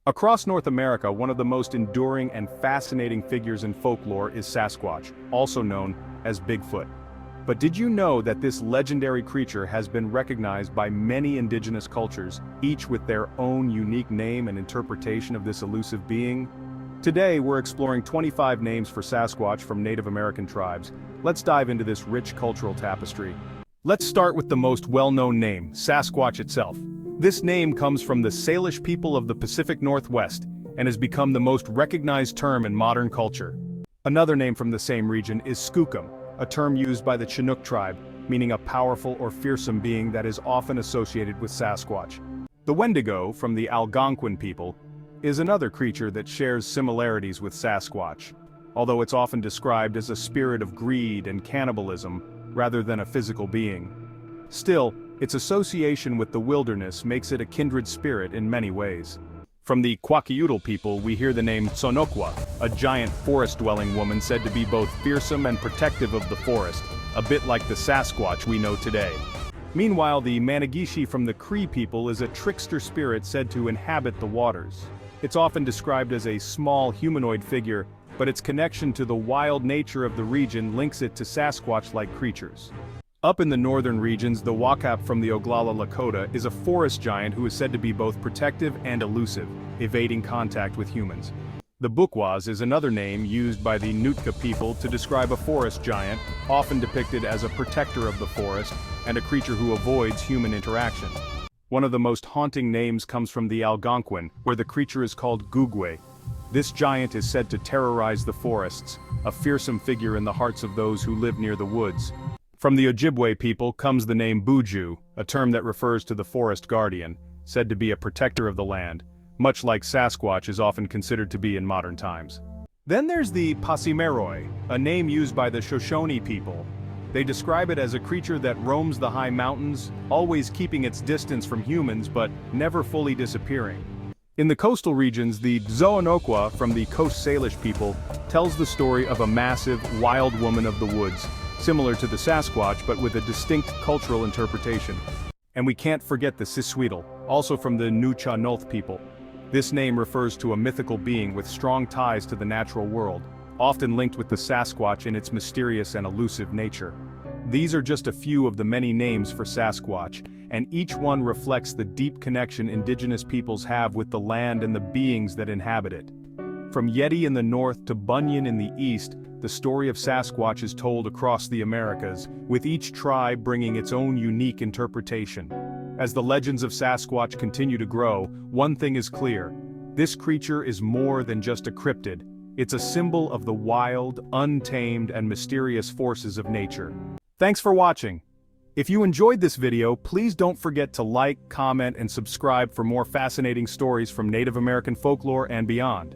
Across North America, one of the most enduring and fascinating figures in folklore is Sasquatch, also known as Bigfoot. But did you know that this legendary creature has been recognized by many indigenous cultures, each with their own unique name and interpretation of this elusive being? Today, we're exploring 25 names for Sasquatch from Native American tribes. Let's dive into this rich cultural tapestry. Let's start with the most well-known name, Sasquatch itself. This name comes from the Salish people of the Pacific Northwest and has become the most recognized term in modern culture. Another name from the same region is Skookum, a term used by the Chinook tribe, meaning a powerful or fearsome being that is often associated with Sasquatch. The Wendigo, from the Algonquin people, is another creature that shares similarities with Sasquatch, although it's often described as a spirit of greed and cannibalism rather than a physical being. Still, its association with the wilderness makes it a kindred spirit in many ways. From the Kwakiutl people, we hear the name Sonokwa, a giant forest-dwelling woman said to be both fearsome and protective of the forest, a bit like the Sasquatch we know today. Meanwhile, the Managishi from the Cree people is a trickster spirit said to inhabit the waters. It's often described as a small humanoid figure, but its connection to the wild nature of the region links it to Sasquatch-like creatures. Up in the northern regions, the Wakap from the Oglala Lakota is a forest giant who is said to be both protective and elusive, evading contact with humans. The Bukwas is another name used by the Nootka people to describe a forest giant, often depicted as a protector of the forest and a creature who avoids human interaction. One of the most haunting names comes from the Algonquin, where the creature is called Gugwe. This giant is said to terrorize the forests, a fearsome figure in the hearts of those who live near the woods. From the Ojibwe people comes the name Buju, a term that refers to the forest guardian, said to be a protector of the land, much like Sasquatch is often considered to be in modern times. Then there's the Pasimeroi, a name used by the Shoshone people. They describe it as a creature that roams the high mountains, always keeping its distance from humans but never fully disappearing. In the coastal regions, the Zoanokwa from the Coast Salish people tells the story of a massive, wild woman of the woods, similar to the Sasquatch but with a distinct cultural interpretation. And we can't forget the Siswedel, also from the Nucha-Nulth people. This name refers to a mythical being with strong ties to the natural world, often linked with the Sasquatch in its mysterious and elusive nature. These are just a few of the many names for Sasquatch, and each one reflects the deep connection indigenous peoples have with the land and the beings that inhabit it. From Yeti in the north to Bunyan in the east, the story of Sasquatch is told across the Americas, with each tribe bringing its own unique interpretation. As the legends of Sasquatch continue to grow, one thing is clear: this creature is more than just a cryptid. It's a symbol of the wild, untamed, and mysterious forces of nature. Thanks for watching. If you enjoyed this video, please don't forget to like, comment, and subscribe for more fascinating stories from Native American folklore and beyond.